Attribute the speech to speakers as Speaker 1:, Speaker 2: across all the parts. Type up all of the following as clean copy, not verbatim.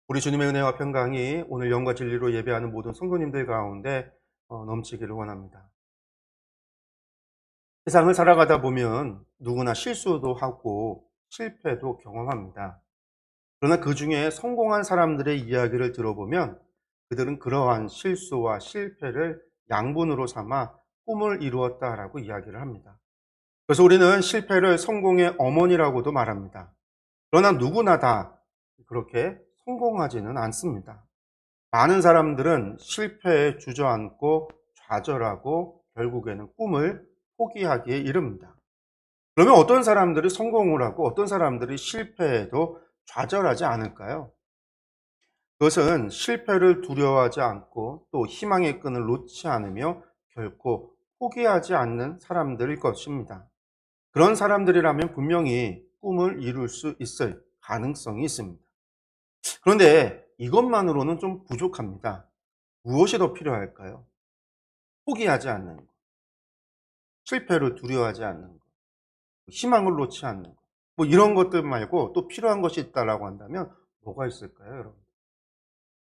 Speaker 1: 우리 주님의 은혜와 평강이 오늘 영과 진리로 예배하는 모든 성도님들 가운데 넘치기를 원합니다. 세상을 살아가다 보면 누구나 실수도 하고 실패도 경험합니다. 그러나 그 중에 성공한 사람들의 이야기를 들어보면 그들은 그러한 실수와 실패를 양분으로 삼아 꿈을 이루었다라고 이야기를 합니다. 그래서 우리는 실패를 성공의 어머니라고도 말합니다. 그러나 누구나 다 그렇게 성공하지는 않습니다. 많은 사람들은 실패에 주저앉고 좌절하고 결국에는 꿈을 포기하기에 이릅니다. 그러면 어떤 사람들이 성공을 하고 어떤 사람들이 실패해도 좌절하지 않을까요? 그것은 실패를 두려워하지 않고 또 희망의 끈을 놓지 않으며 결코 포기하지 않는 사람들일 것입니다. 그런 사람들이라면 분명히 꿈을 이룰 수 있을 가능성이 있습니다. 그런데 이것만으로는 좀 부족합니다. 무엇이 더 필요할까요? 포기하지 않는 것, 실패를 두려워하지 않는 것, 희망을 놓지 않는 것. 뭐 이런 것들 말고 또 필요한 것이 있다라고 한다면 뭐가 있을까요, 여러분?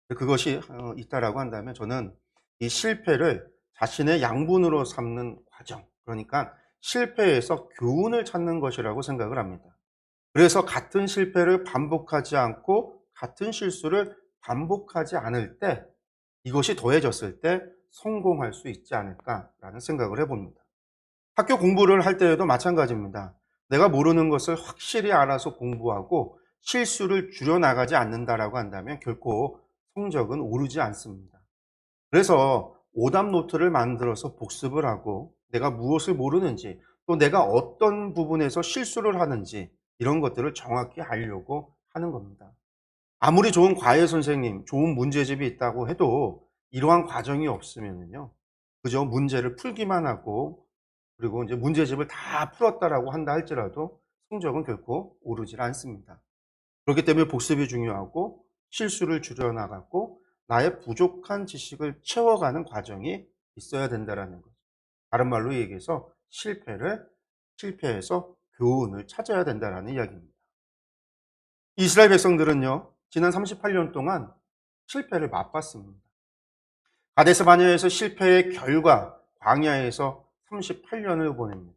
Speaker 1: 그것이 있다라고 한다면 저는 이 실패를 자신의 양분으로 삼는 과정, 그러니까 실패에서 교훈을 찾는 것이라고 생각을 합니다. 그래서 같은 실패를 반복하지 않고 같은 실수를 반복하지 않을 때 이것이 더해졌을 때 성공할 수 있지 않을까라는 생각을 해봅니다. 학교 공부를 할 때에도 마찬가지입니다. 내가 모르는 것을 확실히 알아서 공부하고 실수를 줄여나가지 않는다라고 한다면 결코 성적은 오르지 않습니다. 그래서 오답 노트를 만들어서 복습을 하고 내가 무엇을 모르는지 또 내가 어떤 부분에서 실수를 하는지 이런 것들을 정확히 알려고 하는 겁니다. 아무리 좋은 과외 선생님, 좋은 문제집이 있다고 해도 이러한 과정이 없으면요. 그저 문제를 풀기만 하고 그리고 이제 문제집을 다 풀었다라고 한다 할지라도 성적은 결코 오르질 않습니다. 그렇기 때문에 복습이 중요하고 실수를 줄여나가고 나의 부족한 지식을 채워가는 과정이 있어야 된다라는 거죠. 다른 말로 얘기해서 실패해서 교훈을 찾아야 된다라는 이야기입니다. 이스라엘 백성들은요, 지난 38년 동안 실패를 맛봤습니다. 가데스 바네아에서 실패의 결과 광야에서 38년을 보냅니다.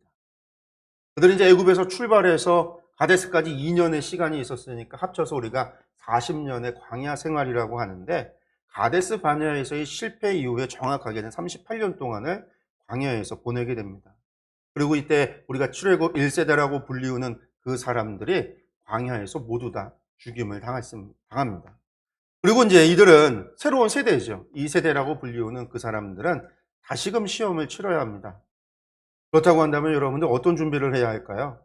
Speaker 1: 그들이 이제 애굽에서 출발해서 가데스까지 2년의 시간이 있었으니까 합쳐서 우리가 40년의 광야 생활이라고 하는데 가데스 바네아에서의 실패 이후에 정확하게는 38년 동안을 광야에서 보내게 됩니다. 그리고 이때 우리가 출애굽 1세대라고 불리우는 그 사람들이 광야에서 모두 다 죽임을 당합니다. 그리고 이제 이들은 새로운 세대죠. 2세대라고 불리우는 그 사람들은 다시금 시험을 치러야 합니다. 그렇다고 한다면 여러분들 어떤 준비를 해야 할까요?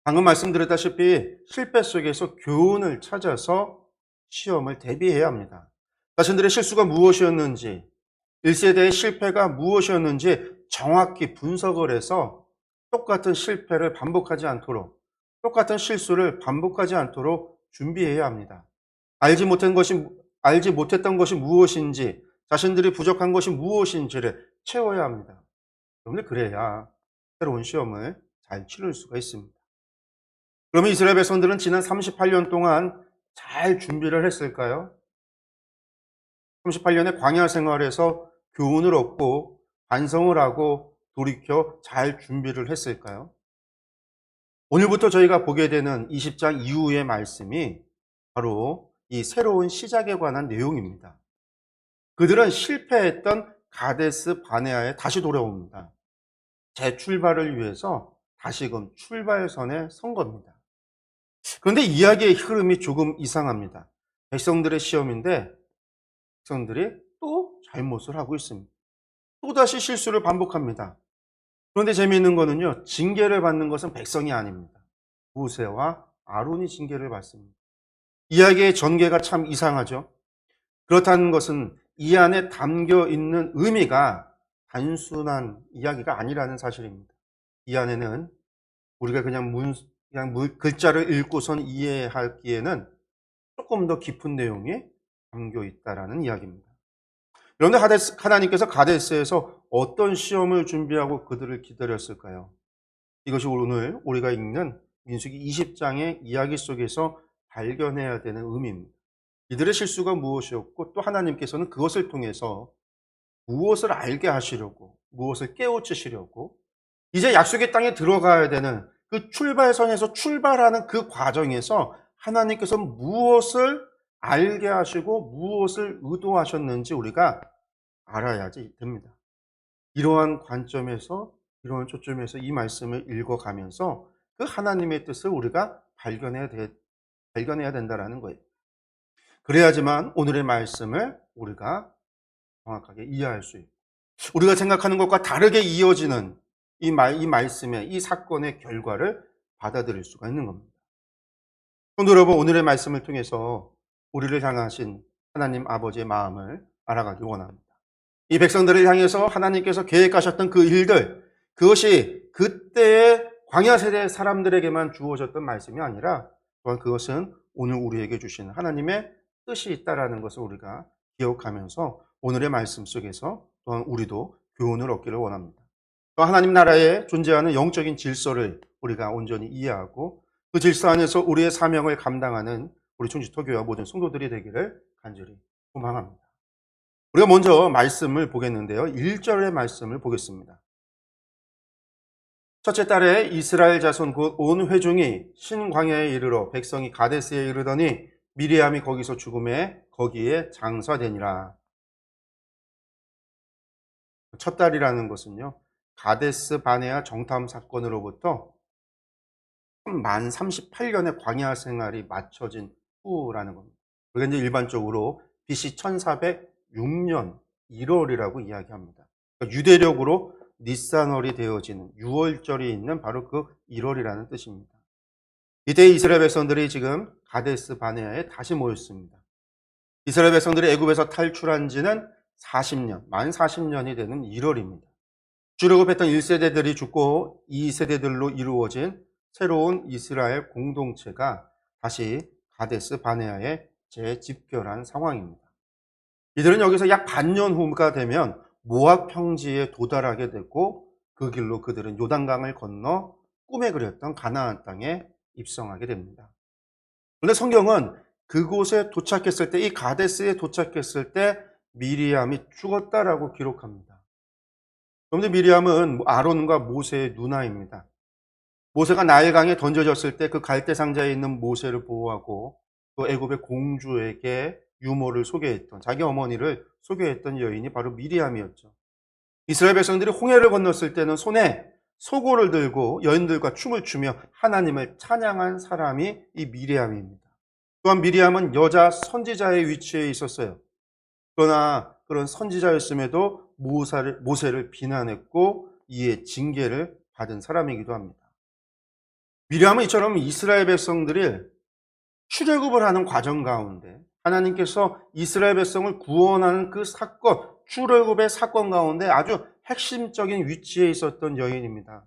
Speaker 1: 방금 말씀드렸다시피 실패 속에서 교훈을 찾아서 시험을 대비해야 합니다. 자신들의 실수가 무엇이었는지, 1세대의 실패가 무엇이었는지 정확히 분석을 해서 똑같은 실패를 반복하지 않도록, 똑같은 실수를 반복하지 않도록 준비해야 합니다. 알지 못한 것이, 알지 못했던 것이 무엇인지, 자신들이 부족한 것이 무엇인지를 채워야 합니다. 여러분들 그래야 새로운 시험을 잘 치를 수가 있습니다. 그러면 이스라엘 백성들은 지난 38년 동안 잘 준비를 했을까요? 38년의 광야 생활에서 교훈을 얻고 반성을 하고 돌이켜 잘 준비를 했을까요? 오늘부터 저희가 보게 되는 20장 이후의 말씀이 바로 이 새로운 시작에 관한 내용입니다. 그들은 실패했던 가데스 바네아에 다시 돌아옵니다. 재출발을 위해서 다시금 출발선에 선 겁니다. 그런데 이야기의 흐름이 조금 이상합니다. 백성들의 시험인데 백성들이 또 잘못을 하고 있습니다. 또다시 실수를 반복합니다. 그런데 재미있는 거는요, 징계를 받는 것은 백성이 아닙니다. 모세와 아론이 징계를 받습니다. 이야기의 전개가 참 이상하죠. 그렇다는 것은 이 안에 담겨 있는 의미가 단순한 이야기가 아니라는 사실입니다. 이 안에는 우리가 그냥 글자를 읽고선 이해하기에는 조금 더 깊은 내용이 담겨 있다라는 이야기입니다. 그런데 하나님께서 가데스에서 어떤 시험을 준비하고 그들을 기다렸을까요? 이것이 오늘 우리가 읽는 민수기 20장의 이야기 속에서 발견해야 되는 의미입니다. 이들의 실수가 무엇이었고 또 하나님께서는 그것을 통해서 무엇을 알게 하시려고, 무엇을 깨우치시려고, 이제 약속의 땅에 들어가야 되는 그 출발선에서 출발하는 그 과정에서 하나님께서 무엇을 알게 하시고 무엇을 의도하셨는지 우리가 알아야지 됩니다. 이러한 관점에서, 이러한 초점에서 이 말씀을 읽어가면서 그 하나님의 뜻을 우리가 발견해야 된다는 거예요. 그래야지만 오늘의 말씀을 우리가 정확하게 이해할 수 있고, 우리가 생각하는 것과 다르게 이어지는 이 말씀의, 이 사건의 결과를 받아들일 수가 있는 겁니다. 성도 여러분, 오늘의 말씀을 통해서 우리를 향하신 하나님 아버지의 마음을 알아가기 원합니다. 이 백성들을 향해서 하나님께서 계획하셨던 그 일들, 그것이 그때의 광야 세대 사람들에게만 주어졌던 말씀이 아니라 또한 그것은 오늘 우리에게 주신 하나님의 뜻이 있다라는 것을 우리가 기억하면서 오늘의 말씀 속에서 또한 우리도 교훈을 얻기를 원합니다. 또 하나님 나라에 존재하는 영적인 질서를 우리가 온전히 이해하고 그 질서 안에서 우리의 사명을 감당하는 우리 충주토교와 모든 성도들이 되기를 간절히 소망합니다. 우리가 먼저 말씀을 보겠는데요. 1절의 말씀을 보겠습니다. 첫째 달에 이스라엘 자손 곧 온 회중이 신광야에 이르러 백성이 가데스에 이르더니 미리암이 거기서 죽음에 거기에 장사되니라. 첫 달이라는 것은요, 가데스 바네아 정탐 사건으로부터 만 38년의 광야 생활이 마쳐진 후라는 겁니다. 우리가 이제 일반적으로 BC 1406년 1월이라고 이야기합니다. 그러니까 유대력으로 니산월이 되어지는 6월절이 있는 바로 그 1월이라는 뜻입니다. 이때 이스라엘 백성들이 지금 가데스 바네아에 다시 모였습니다. 이스라엘 백성들이 애굽에서 탈출한 지는 40년, 만 40년이 되는 1월입니다. 출애굽했던 1세대들이 죽고 2세대들로 이루어진 새로운 이스라엘 공동체가 다시 가데스 바네아에 재집결한 상황입니다. 이들은 여기서 약 반년 후가 되면 모압 평지에 도달하게 되고 그 길로 그들은 요단강을 건너 꿈에 그렸던 가나안 땅에 입성하게 됩니다. 그런데 성경은 그곳에 도착했을 때, 이 가데스에 도착했을 때 미리암이 죽었다라고 기록합니다. 그런데 미리암은 아론과 모세의 누나입니다. 모세가 나일강에 던져졌을 때 그 갈대 상자에 있는 모세를 보호하고 그 애굽의 공주에게 유모를 소개했던, 자기 어머니를 소개했던 여인이 바로 미리암이었죠. 이스라엘 백성들이 홍해를 건넜을 때는 손에 소고를 들고 여인들과 춤을 추며 하나님을 찬양한 사람이 이 미리암입니다. 또한 미리암은 여자 선지자의 위치에 있었어요. 그러나 그런 선지자였음에도 모세를 비난했고 이에 징계를 받은 사람이기도 합니다. 미리암은 이처럼 이스라엘 백성들이 출애굽을 하는 과정 가운데 하나님께서 이스라엘 백성을 구원하는 그 사건, 출애굽의 사건 가운데 아주 핵심적인 위치에 있었던 여인입니다.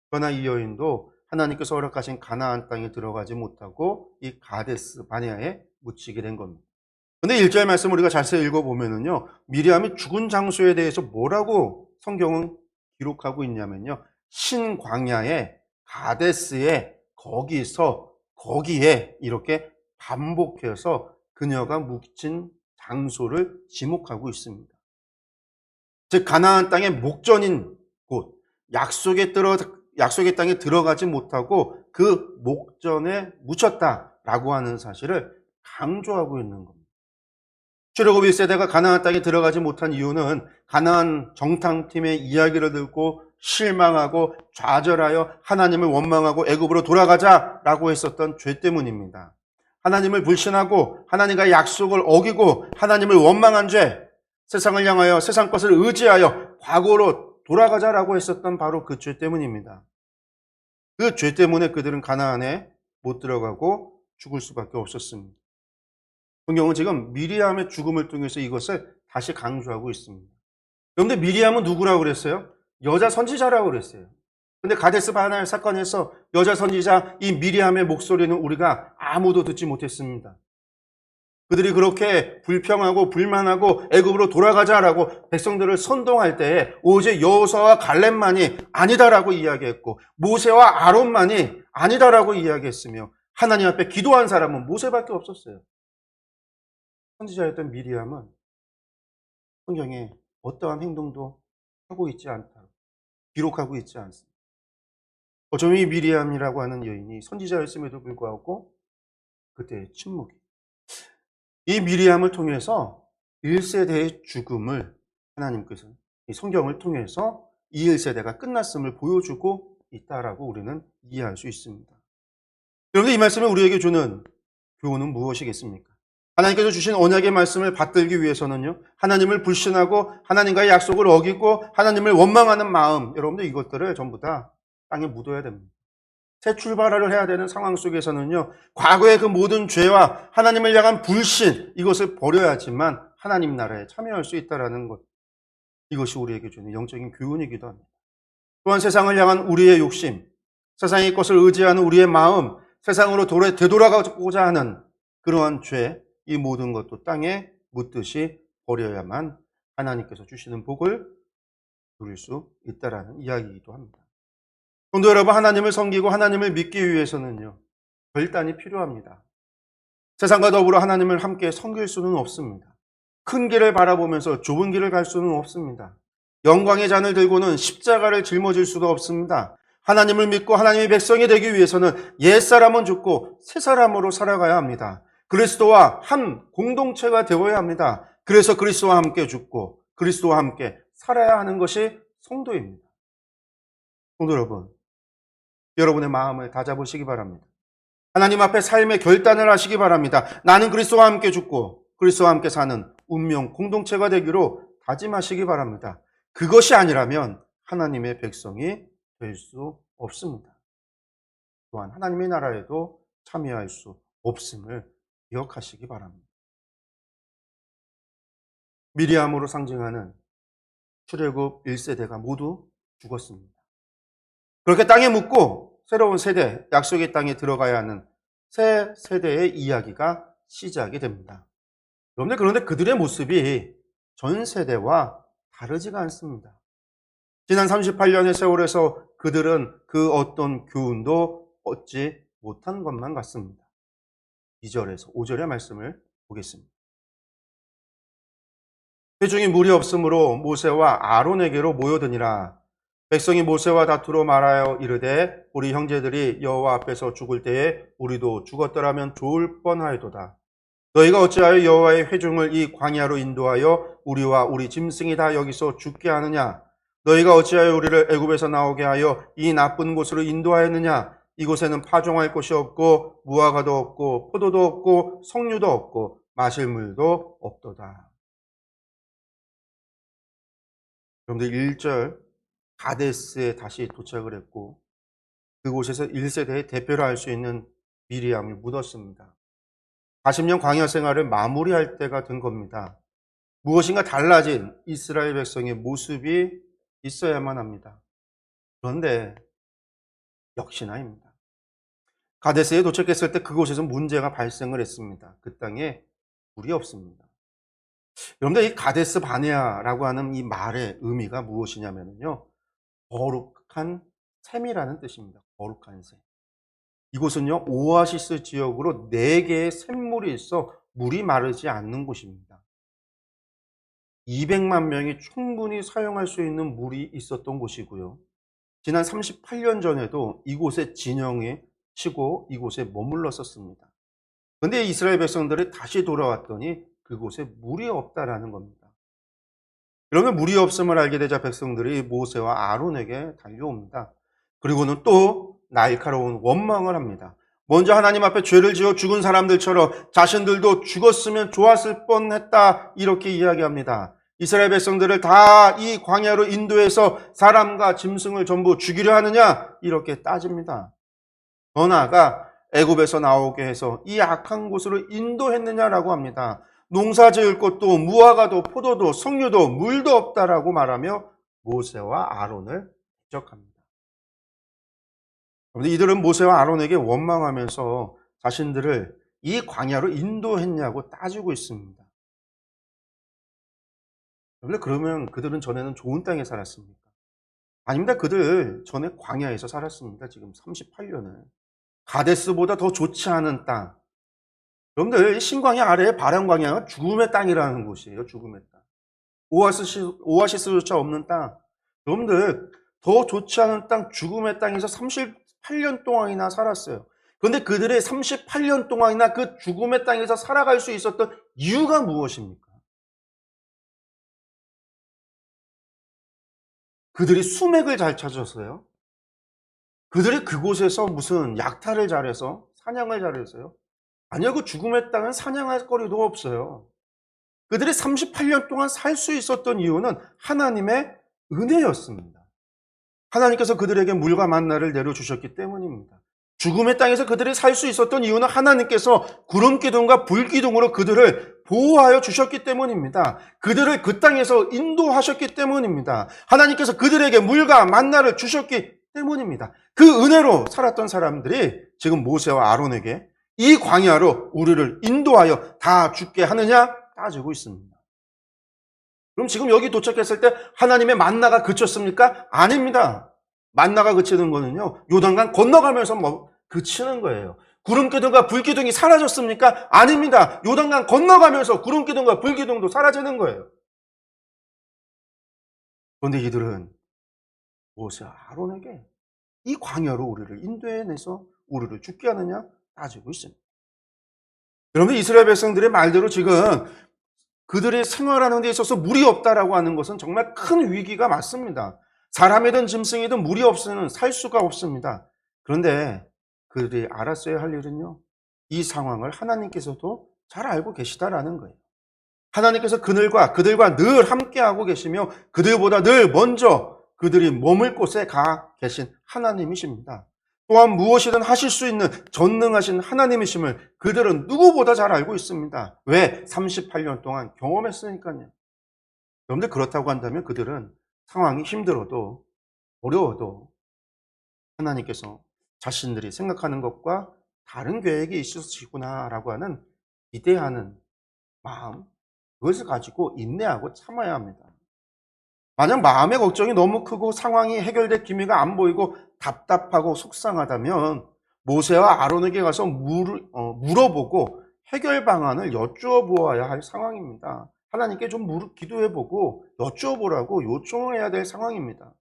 Speaker 1: 그러나 이 여인도 하나님께서 허락하신 가나안 땅에 들어가지 못하고 이 가데스 바네아에 묻히게 된 겁니다. 그런데 1절 말씀 우리가 자세히 읽어보면은요, 미리암이 죽은 장소에 대해서 뭐라고 성경은 기록하고 있냐면요, 신광야에 가데스에 거기에 이렇게 반복해서 그녀가 묻힌 장소를 지목하고 있습니다. 즉 가나안 땅의 목전인 곳, 약속의 땅에 들어가지 못하고 그 목전에 묻혔다라고 하는 사실을 강조하고 있는 겁니다. 출애굽 1세대가 가나안 땅에 들어가지 못한 이유는 가나안 정탐팀의 이야기를 듣고 실망하고 좌절하여 하나님을 원망하고 애굽으로 돌아가자라고 했었던 죄 때문입니다. 하나님을 불신하고 하나님과의 약속을 어기고 하나님을 원망한 죄, 세상을 향하여 세상 것을 의지하여 과거로 돌아가자라고 했었던 바로 그 죄 때문입니다. 그 죄 때문에 그들은 가나안에 못 들어가고 죽을 수밖에 없었습니다. 성경은 지금 미리암의 죽음을 통해서 이것을 다시 강조하고 있습니다. 그런데 미리암은 누구라고 그랬어요? 여자 선지자라고 그랬어요. 그런데 가데스 바네아 사건에서 여자 선지자 이 미리암의 목소리는 우리가 아무도 듣지 못했습니다. 그들이 그렇게 불평하고 불만하고 애굽으로 돌아가자라고 백성들을 선동할 때에 오직 여호수아와 갈렙만이 아니다라고 이야기했고 모세와 아론만이 아니다라고 이야기했으며 하나님 앞에 기도한 사람은 모세밖에 없었어요. 선지자였던 미리암은 성경에 어떠한 행동도 하고 있지 않다. 기록하고 있지 않습니다. 어쩌면 이 미리암이라고 하는 여인이 선지자였음에도 불구하고 그때의 침묵이, 이 미리암을 통해서 1세대의 죽음을 하나님께서 이 성경을 통해서 이 1세대가 끝났음을 보여주고 있다라고 우리는 이해할 수 있습니다. 여러분들, 이 말씀을 우리에게 주는 교훈은 무엇이겠습니까? 하나님께서 주신 언약의 말씀을 받들기 위해서는요, 하나님을 불신하고 하나님과의 약속을 어기고 하나님을 원망하는 마음, 여러분들 이것들을 전부 다 땅에 묻어야 됩니다. 새 출발을 해야 되는 상황 속에서는요, 과거의 그 모든 죄와 하나님을 향한 불신, 이것을 버려야지만 하나님 나라에 참여할 수 있다는 것, 이것이 우리에게 주는 영적인 교훈이기도 합니다. 또한 세상을 향한 우리의 욕심, 세상의 것을 의지하는 우리의 마음, 세상으로 되돌아가고자 하는 그러한 죄, 이 모든 것도 땅에 묻듯이 버려야만 하나님께서 주시는 복을 누릴 수 있다는 이야기이기도 합니다. 성도 여러분, 하나님을 섬기고 하나님을 믿기 위해서는요, 결단이 필요합니다. 세상과 더불어 하나님을 함께 섬길 수는 없습니다. 큰 길을 바라보면서 좁은 길을 갈 수는 없습니다. 영광의 잔을 들고는 십자가를 짊어질 수도 없습니다. 하나님을 믿고 하나님의 백성이 되기 위해서는 옛사람은 죽고 새사람으로 살아가야 합니다. 그리스도와 한 공동체가 되어야 합니다. 그래서 그리스도와 함께 죽고 그리스도와 함께 살아야 하는 것이 성도입니다. 성도 여러분, 여러분의 마음을 다잡으시기 바랍니다. 하나님 앞에 삶의 결단을 하시기 바랍니다. 나는 그리스도와 함께 죽고 그리스도와 함께 사는 운명 공동체가 되기로 다짐하시기 바랍니다. 그것이 아니라면 하나님의 백성이 될 수 없습니다. 또한 하나님의 나라에도 참여할 수 없음을 기억하시기 바랍니다. 미리암으로 상징하는 출애굽 1세대가 모두 죽었습니다. 그렇게 땅에 묻고 새로운 세대, 약속의 땅에 들어가야 하는 새 세대의 이야기가 시작이 됩니다. 그런데 그들의 모습이 전 세대와 다르지가 않습니다. 지난 38년의 세월에서 그들은 그 어떤 교훈도 얻지 못한 것만 같습니다. 2절에서 5절의 말씀을 보겠습니다. 회중이 물이 없으므로 모세와 아론에게로 모여드니라. 백성이 모세와 다투러 말하여 이르되 우리 형제들이 여호와 앞에서 죽을 때에 우리도 죽었더라면 좋을 뻔하여도다. 너희가 어찌하여 여호와의 회중을 이 광야로 인도하여 우리와 우리 짐승이 다 여기서 죽게 하느냐? 너희가 어찌하여 우리를 애굽에서 나오게 하여 이 나쁜 곳으로 인도하였느냐? 이곳에는 파종할 곳이 없고 무화과도 없고 포도도 없고 석류도 없고 마실 물도 없도다. 여러분들 1절 가데스에 다시 도착을 했고 그곳에서 1세대의 대표를 할 수 있는 미리암을 묻었습니다. 40년 광야 생활을 마무리할 때가 된 겁니다. 무엇인가 달라진 이스라엘 백성의 모습이 있어야만 합니다. 그런데 역시나입니다. 가데스에 도착했을 때 그곳에서 문제가 발생을 했습니다. 그 땅에 물이 없습니다. 여러분들, 이 가데스 바네아라고 하는 이 말의 의미가 무엇이냐면요, 거룩한 샘이라는 뜻입니다. 거룩한 샘. 이곳은요, 오아시스 지역으로 4개의 샘물이 있어 물이 마르지 않는 곳입니다. 200만 명이 충분히 사용할 수 있는 물이 있었던 곳이고요. 지난 38년 전에도 이곳에 진영에 치고 이곳에 머물렀었습니다. 그런데 이스라엘 백성들이 다시 돌아왔더니 그곳에 물이 없다라는 겁니다. 그러면 물이 없음을 알게 되자 백성들이 모세와 아론에게 달려옵니다. 그리고는 또 날카로운 원망을 합니다. 먼저 하나님 앞에 죄를 지어 죽은 사람들처럼 자신들도 죽었으면 좋았을 뻔했다, 이렇게 이야기합니다. 이스라엘 백성들을 다 이 광야로 인도해서 사람과 짐승을 전부 죽이려 하느냐, 이렇게 따집니다. 더 나아가 애굽에서 나오게 해서 이 악한 곳으로 인도했느냐라고 합니다. 농사 지을 것도 무화과도 포도도 석류도 물도 없다라고 말하며 모세와 아론을 지적합니다. 그런데 이들은 모세와 아론에게 원망하면서 자신들을 이 광야로 인도했냐고 따지고 있습니다. 그런데 그러면 그들은 전에는 좋은 땅에 살았습니까? 아닙니다. 그들 전에 광야에서 살았습니다. 지금 38년을. 가데스보다 더 좋지 않은 땅, 여러분들 이 신광야 아래에 바람광야가 죽음의 땅이라는 곳이에요. 죽음의 땅. 오아시스조차 없는 땅. 여러분들 더 좋지 않은 땅, 죽음의 땅에서 38년 동안이나 살았어요. 그런데 그들의 38년 동안이나 그 죽음의 땅에서 살아갈 수 있었던 이유가 무엇입니까? 그들이 수맥을 잘 찾았어요. 그들이 그곳에서 무슨 약탈을 잘해서 사냥을 잘해서요. 아니요, 그 죽음의 땅은 사냥할 거리도 없어요. 그들이 38년 동안 살 수 있었던 이유는 하나님의 은혜였습니다. 하나님께서 그들에게 물과 만나를 내려주셨기 때문입니다. 죽음의 땅에서 그들이 살 수 있었던 이유는 하나님께서 구름기둥과 불기둥으로 그들을 보호하여 주셨기 때문입니다. 그들을 그 땅에서 인도하셨기 때문입니다. 하나님께서 그들에게 물과 만나를 주셨기 때문입니다. 그 은혜로 살았던 사람들이 지금 모세와 아론에게 이 광야로 우리를 인도하여 다 죽게 하느냐 따지고 있습니다. 그럼 지금 여기 도착했을 때 하나님의 만나가 그쳤습니까? 아닙니다. 만나가 그치는 거는요, 요단강 건너가면서 그치는 거예요. 구름기둥과 불기둥이 사라졌습니까? 아닙니다. 요단강 건너가면서 구름기둥과 불기둥도 사라지는 거예요. 그런데 이들은 모세와 아론에게 이 광야로 우리를 인도해내서 우리를 죽게 하느냐 따지고 있습니다. 여러분, 이스라엘 백성들의 말대로 지금 그들의 생활하는 데 있어서 물이 없다라고 하는 것은 정말 큰 위기가 맞습니다. 사람이든 짐승이든 물이 없으면 살 수가 없습니다. 그런데 그들이 알았어야 할 일은요, 이 상황을 하나님께서도 잘 알고 계시다라는 거예요. 하나님께서 그들과 늘 함께하고 계시며 그들보다 늘 먼저 그들이 머물 곳에 가 계신 하나님이십니다. 또한 무엇이든 하실 수 있는 전능하신 하나님이심을 그들은 누구보다 잘 알고 있습니다. 왜? 38년 동안 경험했으니까요. 여러분들 그렇다고 한다면 그들은 상황이 힘들어도 어려워도 하나님께서 자신들이 생각하는 것과 다른 계획이 있으시구나라고 하는 기대하는 마음, 그것을 가지고 인내하고 참아야 합니다. 만약 마음의 걱정이 너무 크고 상황이 해결될 기미가 안 보이고 답답하고 속상하다면 모세와 아론에게 가서 물어보고 해결 방안을 여쭈어보아야 할 상황입니다. 하나님께 좀 기도해보고 여쭈어보라고 요청해야 될 상황입니다.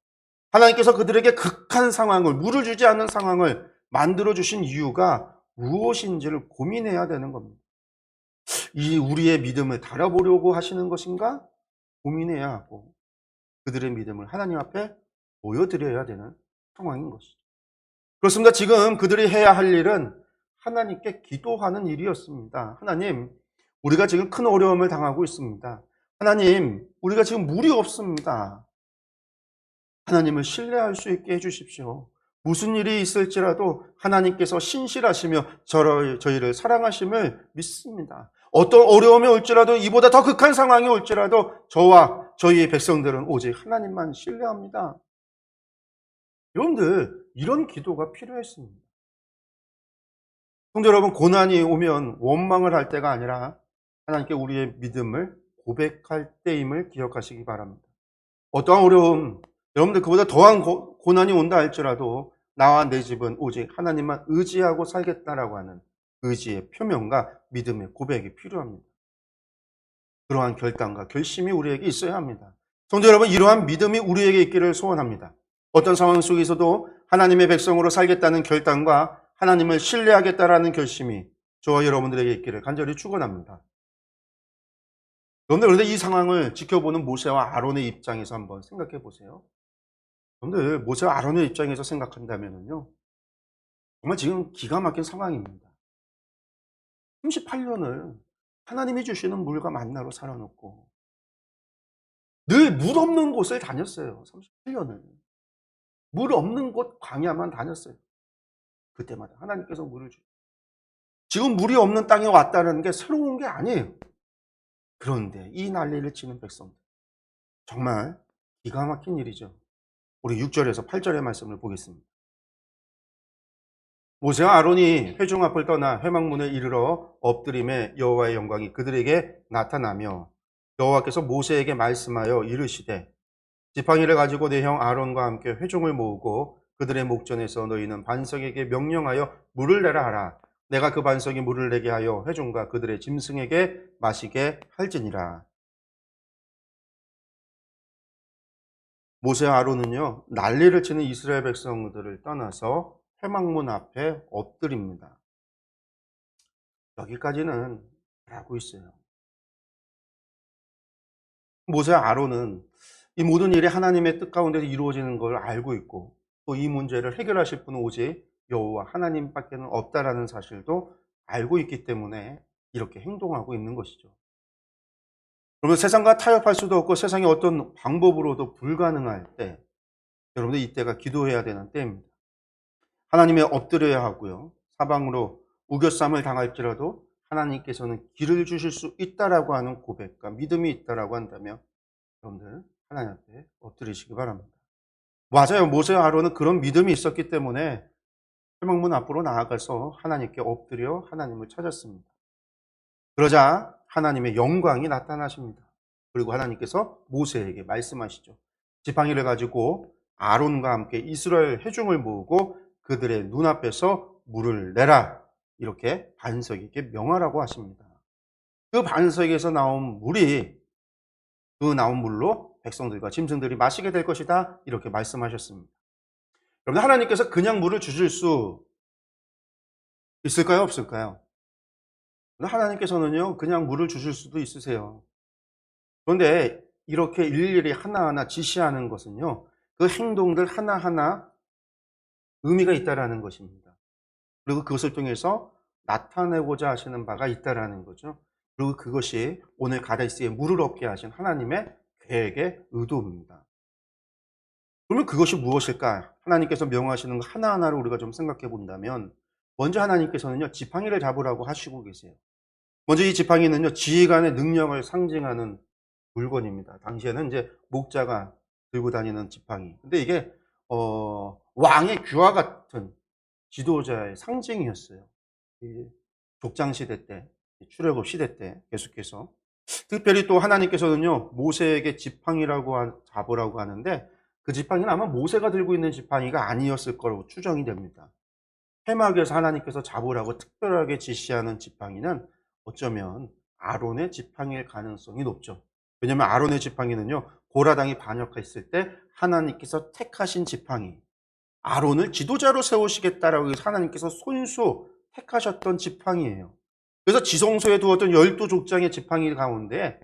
Speaker 1: 하나님께서 그들에게 극한 상황을, 물을 주지 않는 상황을 만들어주신 이유가 무엇인지를 고민해야 되는 겁니다. 이 우리의 믿음을 달아보려고 하시는 것인가? 고민해야 하고 그들의 믿음을 하나님 앞에 보여드려야 되는 상황인 것이죠. 그렇습니다. 지금 그들이 해야 할 일은 하나님께 기도하는 일이었습니다. 하나님, 우리가 지금 큰 어려움을 당하고 있습니다. 하나님, 우리가 지금 물이 없습니다. 하나님을 신뢰할 수 있게 해주십시오. 무슨 일이 있을지라도 하나님께서 신실하시며 저희를 사랑하심을 믿습니다. 어떤 어려움이 올지라도 이보다 더 극한 상황이 올지라도 저와 저희의 백성들은 오직 하나님만 신뢰합니다. 여러분들 이런 기도가 필요했습니다. 성도 여러분, 고난이 오면 원망을 할 때가 아니라 하나님께 우리의 믿음을 고백할 때임을 기억하시기 바랍니다. 어떠한 어려움, 여러분들 그보다 더한 고난이 온다 할지라도 나와 내 집은 오직 하나님만 의지하고 살겠다라고 하는 의지의 표명과 믿음의 고백이 필요합니다. 그러한 결단과 결심이 우리에게 있어야 합니다. 성도 여러분, 이러한 믿음이 우리에게 있기를 소원합니다. 어떤 상황 속에서도 하나님의 백성으로 살겠다는 결단과 하나님을 신뢰하겠다라는 결심이 저와 여러분들에게 있기를 간절히 축원합니다. 여러분들, 그런데 이 상황을 지켜보는 모세와 아론의 입장에서 한번 생각해 보세요. 여러분들, 모세와 아론의 입장에서 생각한다면요, 정말 지금 기가 막힌 상황입니다. 38년을 하나님이 주시는 물과 만나로 살아놓고 늘 물 없는 곳을 다녔어요. 38년을. 물 없는 곳 광야만 다녔어요. 그때마다 하나님께서 물을 주시고. 지금 물이 없는 땅에 왔다는 게 새로운 게 아니에요. 그런데 이 난리를 치는 백성들, 정말 기가 막힌 일이죠. 우리 6절에서 8절의 말씀을 보겠습니다. 모세와 아론이 회중 앞을 떠나 회막문에 이르러 엎드림에 여호와의 영광이 그들에게 나타나며 여호와께서 모세에게 말씀하여 이르시되 지팡이를 가지고 내 형 아론과 함께 회중을 모으고 그들의 목전에서 너희는 반석에게 명령하여 물을 내라 하라. 내가 그 반석에 물을 내게 하여 회중과 그들의 짐승에게 마시게 할지니라. 모세와 아론은요, 난리를 치는 이스라엘 백성들을 떠나서 회막문 앞에 엎드립니다. 여기까지는 잘하고 있어요. 모세와 아론은 이 모든 일이 하나님의 뜻 가운데서 이루어지는 걸 알고 있고, 또 이 문제를 해결하실 분은 오직 여호와 하나님밖에는 없다라는 사실도 알고 있기 때문에 이렇게 행동하고 있는 것이죠. 그러면 세상과 타협할 수도 없고 세상의 어떤 방법으로도 불가능할 때, 여러분들 이때가 기도해야 되는 때입니다. 하나님에 엎드려야 하고요. 사방으로 우겨쌈을 당할지라도 하나님께서는 길을 주실 수 있다라고 하는 고백과 믿음이 있다라고 한다면 여러분들 하나님 앞에 엎드리시기 바랍니다. 맞아요. 모세와 아론은 그런 믿음이 있었기 때문에 회막문 앞으로 나아가서 하나님께 엎드려 하나님을 찾았습니다. 그러자 하나님의 영광이 나타나십니다. 그리고 하나님께서 모세에게 말씀하시죠. 지팡이를 가지고 아론과 함께 이스라엘 회중을 모으고 그들의 눈앞에서 물을 내라. 이렇게 반석에게 명하라고 하십니다. 그 반석에서 나온 물이 그 나온 물로 백성들과 짐승들이 마시게 될 것이다. 이렇게 말씀하셨습니다. 여러분, 하나님께서 그냥 물을 주실 수 있을까요? 없을까요? 하나님께서는요, 그냥 물을 주실 수도 있으세요. 그런데 이렇게 일일이 하나하나 지시하는 것은요, 그 행동들 하나하나 의미가 있다라는 것입니다. 그리고 그것을 통해서 나타내고자 하시는 바가 있다라는 거죠. 그리고 그것이 오늘 가데스에 물을 얻게 하신 하나님의 계획의 의도입니다. 그러면 그것이 무엇일까? 하나님께서 명하시는 것 하나하나를 우리가 좀 생각해 본다면, 먼저 하나님께서는요, 지팡이를 잡으라고 하시고 계세요. 먼저 이 지팡이는요, 지휘관의 능력을 상징하는 물건입니다. 당시에는 이제 목자가 들고 다니는 지팡이. 근데 이게 왕의 귀와 같은 지도자의 상징이었어요. 족장 시대 때, 출애굽 시대 때 계속해서. 특별히 또 하나님께서는요, 모세에게 지팡이라고 잡으라고 하는데 그 지팡이는 아마 모세가 들고 있는 지팡이가 아니었을 거라고 추정이 됩니다. 회막에서 하나님께서 잡으라고 특별하게 지시하는 지팡이는 어쩌면 아론의 지팡이일 가능성이 높죠. 왜냐하면 아론의 지팡이는요, 고라당이 반역했을 때 하나님께서 택하신 지팡이, 아론을 지도자로 세우시겠다라고 해서 하나님께서 손수 택하셨던 지팡이예요. 그래서 지성소에 두었던 12족장의 지팡이 가운데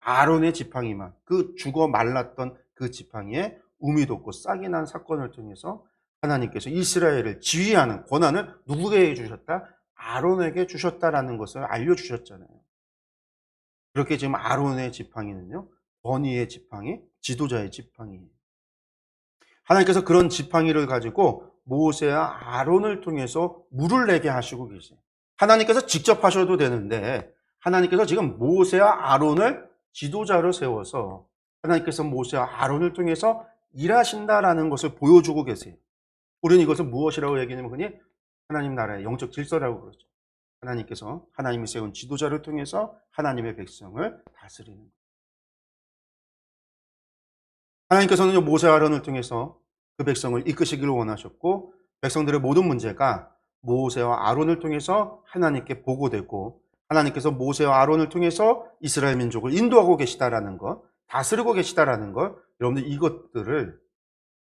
Speaker 1: 아론의 지팡이만, 그 죽어 말랐던 그 지팡이에 우미 돋고 싹이 난 사건을 통해서 하나님께서 이스라엘을 지휘하는 권한을 누구에게 주셨다? 아론에게 주셨다라는 것을 알려주셨잖아요. 그렇게 지금 아론의 지팡이는요, 권위의 지팡이, 지도자의 지팡이예요. 하나님께서 그런 지팡이를 가지고 모세와 아론을 통해서 물을 내게 하시고 계세요. 하나님께서 직접 하셔도 되는데 하나님께서 지금 모세와 아론을 지도자로 세워서 하나님께서 모세와 아론을 통해서 일하신다라는 것을 보여주고 계세요. 우리는 이것을 무엇이라고 얘기하냐면 흔히 하나님 나라의 영적 질서라고 그러죠. 하나님께서 하나님이 세운 지도자를 통해서 하나님의 백성을 다스리는 것. 하나님께서는 모세와 아론을 통해서 그 백성을 이끄시기를 원하셨고 백성들의 모든 문제가 모세와 아론을 통해서 하나님께 보고되고 하나님께서 모세와 아론을 통해서 이스라엘 민족을 인도하고 계시다라는 것, 다스리고 계시다라는 것, 여러분들 이것들을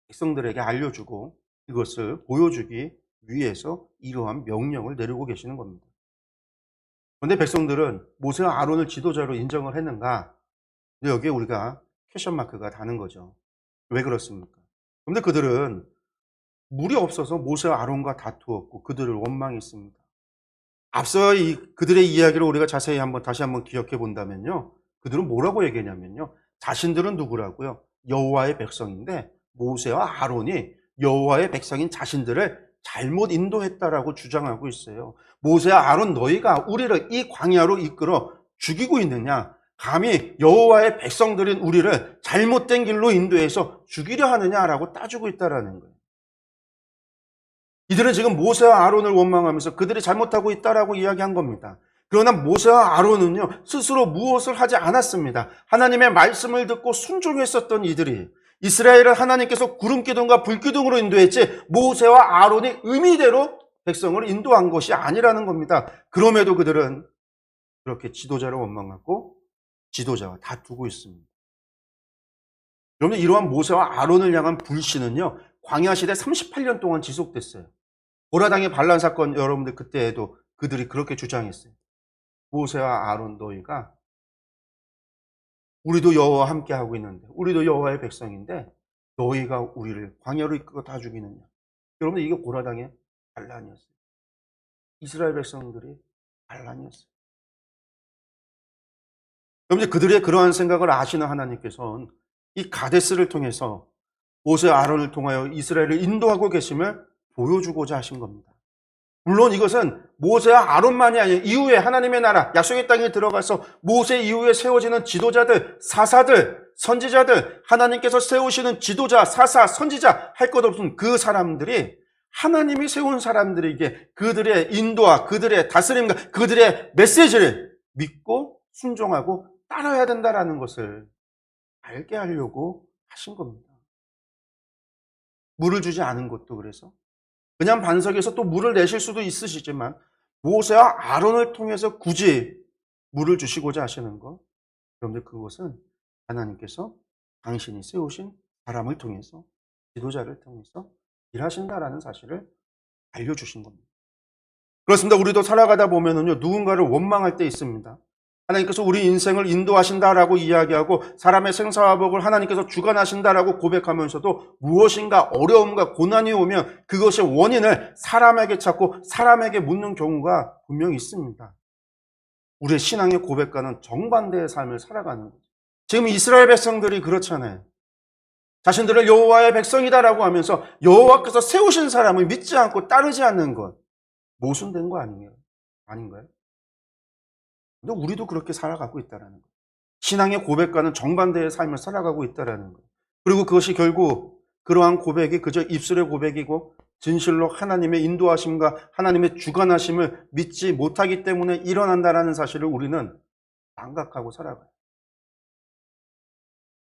Speaker 1: 백성들에게 알려주고 이것을 보여주기 위해서 이러한 명령을 내리고 계시는 겁니다. 그런데 백성들은 모세와 아론을 지도자로 인정을 했는가? 근데 여기에 우리가 퀘션 마크가 다는 거죠. 왜 그렇습니까? 그런데 그들은 물이 없어서 모세와 아론과 다투었고 그들을 원망했습니다. 앞서 그들의 이야기를 우리가 자세히 다시 한번 기억해 본다면요. 그들은 뭐라고 얘기했냐면요. 자신들은 누구라고요? 여호와의 백성인데 모세와 아론이 여호와의 백성인 자신들을 잘못 인도했다라고 주장하고 있어요. 모세와 아론 너희가 우리를 이 광야로 이끌어 죽이고 있느냐? 감히 여호와의 백성들인 우리를 잘못된 길로 인도해서 죽이려 하느냐라고 따지고 있다라는 거예요. 이들은 지금 모세와 아론을 원망하면서 그들이 잘못하고 있다라고 이야기한 겁니다. 그러나 모세와 아론은요, 스스로 무엇을 하지 않았습니다. 하나님의 말씀을 듣고 순종했었던 이들이 이스라엘을 하나님께서 구름 기둥과 불 기둥으로 인도했지 모세와 아론이 의미대로 백성을 인도한 것이 아니라는 겁니다. 그럼에도 그들은 그렇게 지도자를 원망하고 지도자와 다투고 있습니다. 여러분, 이러한 모세와 아론을 향한 불신은요, 광야 시대 38년 동안 지속됐어요. 고라당의 반란 사건, 여러분들 그때에도 그들이 그렇게 주장했어요. 모세와 아론, 너희가 우리도 여호와와 함께 하고 있는데, 우리도 여호와의 백성인데 너희가 우리를 광야로 이끌고 다 죽이느냐. 여러분들, 이게 고라당의 반란이었어요. 이스라엘 백성들이 반란이었어요. 여러분들, 그들의 그러한 생각을 아시는 하나님께서는 이 가데스를 통해서 모세와 아론을 통하여 이스라엘을 인도하고 계심을 보여주고자 하신 겁니다. 물론 이것은 모세와 아론만이 아니에요. 이후에 하나님의 나라, 약속의 땅에 들어가서 모세 이후에 세워지는 지도자들, 사사들, 선지자들, 하나님께서 세우시는 지도자, 사사, 선지자 할 것 없은 그 사람들이 하나님이 세운 사람들에게 그들의 인도와 그들의 다스림과 그들의 메시지를 믿고 순종하고 따라야 된다는 것을 알게 하려고 하신 겁니다. 물을 주지 않은 것도 그래서 그냥 반석에서 또 물을 내실 수도 있으시지만 모세와 아론을 통해서 굳이 물을 주시고자 하시는 것, 여러분들, 그것은 하나님께서 당신이 세우신 사람을 통해서, 지도자를 통해서 일하신다라는 사실을 알려주신 겁니다. 그렇습니다. 우리도 살아가다 보면은요, 누군가를 원망할 때 있습니다. 하나님께서 우리 인생을 인도하신다라고 이야기하고 사람의 생사화복을 하나님께서 주관하신다라고 고백하면서도 무엇인가 어려움과 고난이 오면 그것의 원인을 사람에게 찾고 사람에게 묻는 경우가 분명히 있습니다. 우리의 신앙의 고백과는 정반대의 삶을 살아가는 거죠. 지금 이스라엘 백성들이 그렇잖아요. 자신들을 여호와의 백성이다라고 하면서 여호와께서 세우신 사람을 믿지 않고 따르지 않는 것, 모순된 거 아닌가요? 근데 우리도 그렇게 살아가고 있다는 거예요. 신앙의 고백과는 정반대의 삶을 살아가고 있다는 거예요. 그리고 그것이 결국 그러한 고백이 그저 입술의 고백이고 진실로 하나님의 인도하심과 하나님의 주관하심을 믿지 못하기 때문에 일어난다는 사실을 우리는 망각하고 살아가요.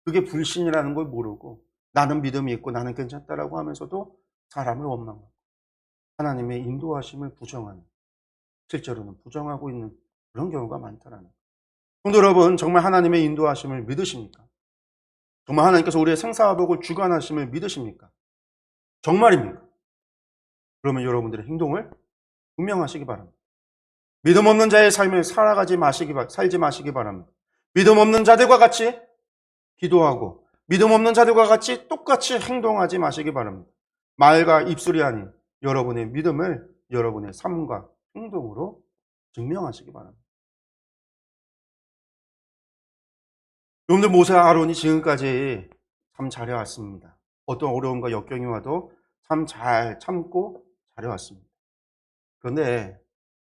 Speaker 1: 그게 불신이라는 걸 모르고 나는 믿음이 있고 나는 괜찮다라고 하면서도 사람을 원망하고 하나님의 인도하심을 부정하는, 실제로는 부정하고 있는 그런 경우가 많다라는 거예요. 성도 여러분, 정말 하나님의 인도하심을 믿으십니까? 정말 하나님께서 우리의 생사화복을 주관하심을 믿으십니까? 정말입니까? 그러면 여러분들의 행동을 분명하시기 바랍니다. 믿음 없는 자의 삶을 살지 마시기 바랍니다. 믿음 없는 자들과 같이 기도하고 믿음 없는 자들과 같이 똑같이 행동하지 마시기 바랍니다. 말과 입술이 아닌 여러분의 믿음을 여러분의 삶과 행동으로 증명하시기 바랍니다. 여러분들, 모세와 아론이 지금까지 참 잘해왔습니다. 어떤 어려움과 역경이 와도 참 잘 참고 잘해왔습니다. 그런데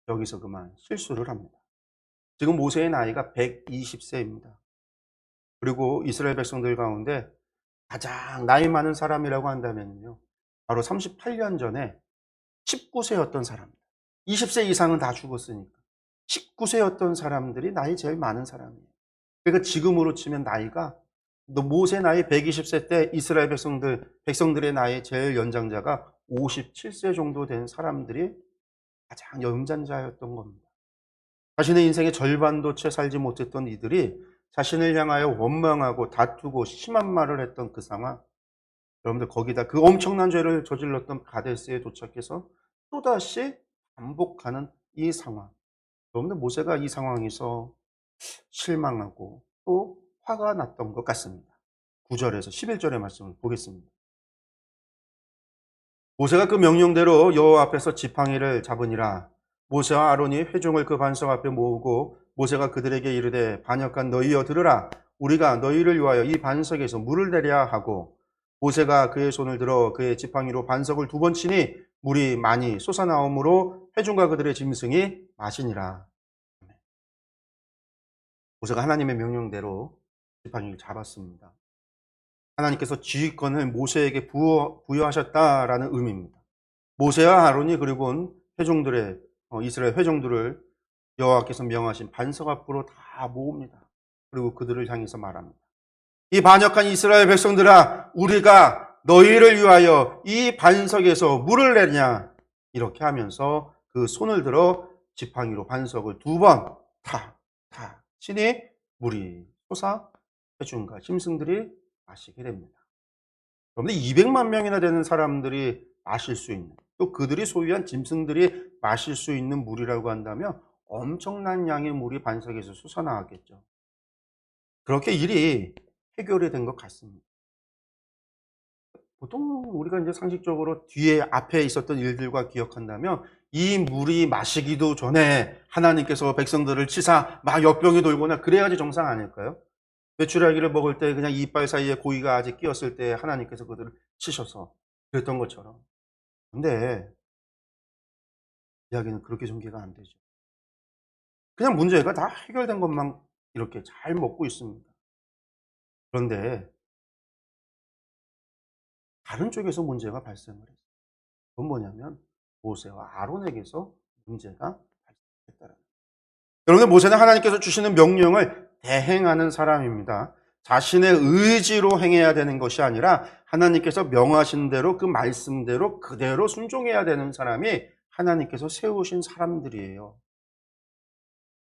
Speaker 1: 여기서 그만 실수를 합니다. 지금 모세의 나이가 120세입니다. 그리고 이스라엘 백성들 가운데 가장 나이 많은 사람이라고 한다면요, 바로 38년 전에 19세였던 사람입니다. 20세 이상은 다 죽었으니까 19세였던 사람들이 나이 제일 많은 사람이에요. 그러니까 지금으로 치면 나이가, 모세 나이 120세 때 이스라엘 백성들의 나이 제일 연장자가 57세 정도 된 사람들이 가장 연장자였던 겁니다. 자신의 인생의 절반도 채 살지 못했던 이들이 자신을 향하여 원망하고 다투고 심한 말을 했던 그 상황, 여러분들, 거기다 그 엄청난 죄를 저질렀던 가데스에 도착해서 또다시 반복하는 이 상황, 여러분들, 모세가 이 상황에서 실망하고 또 화가 났던 것 같습니다. 9절에서 11절의 말씀을 보겠습니다. 모세가 그 명령대로 여호와 앞에서 지팡이를 잡으니라. 모세와 아론이 회중을 그 반석 앞에 모으고 모세가 그들에게 이르되, 반역한 너희여 들으라. 우리가 너희를 위하여 이 반석에서 물을 내랴 하고, 모세가 그의 손을 들어 그의 지팡이로 반석을 2번 치니 물이 많이 솟아나오므로 회중과 그들의 짐승이 마시니라. 모세가 하나님의 명령대로 지팡이를 잡았습니다. 하나님께서 지휘권을 모세에게 부여하셨다라는 의미입니다. 모세와 아론이 그리고 회중들의 이스라엘 회중들을 여호와께서 명하신 반석 앞으로 다 모읍니다. 그리고 그들을 향해서 말합니다. 이 반역한 이스라엘 백성들아, 우리가 너희를 위하여 이 반석에서 물을 내냐? 이렇게 하면서 그 손을 들어 지팡이로 반석을 2번 탁 치니 물이 솟아 회중과 짐승들이 마시게 됩니다. 그런데 200만 명이나 되는 사람들이 마실 수 있는, 또 그들이 소유한 짐승들이 마실 수 있는 물이라고 한다면 엄청난 양의 물이 반석에서 솟아나왔겠죠. 그렇게 일이 해결이 된 것 같습니다. 보통 우리가 이제 상식적으로 뒤에 앞에 있었던 일들과 기억한다면 이 물이 마시기도 전에 하나님께서 백성들을 치사 막 역병이 돌거나 그래야지 정상 아닐까요? 메추라기를 먹을 때 그냥 이빨 사이에 고기가 아직 끼었을 때 하나님께서 그들을 치셔서 그랬던 것처럼. 근데 이야기는 그렇게 전개가 안 되죠. 그냥 문제가 다 해결된 것만 이렇게 잘 먹고 있습니다. 그런데 다른 쪽에서 문제가 발생을 했어요. 그건 뭐냐면 모세와 아론에게서 문제가 발생했다는 거예요. 여러분, 모세는 하나님께서 주시는 명령을 대행하는 사람입니다. 자신의 의지로 행해야 되는 것이 아니라 하나님께서 명하신 대로 그 말씀대로 그대로 순종해야 되는 사람이 하나님께서 세우신 사람들이에요.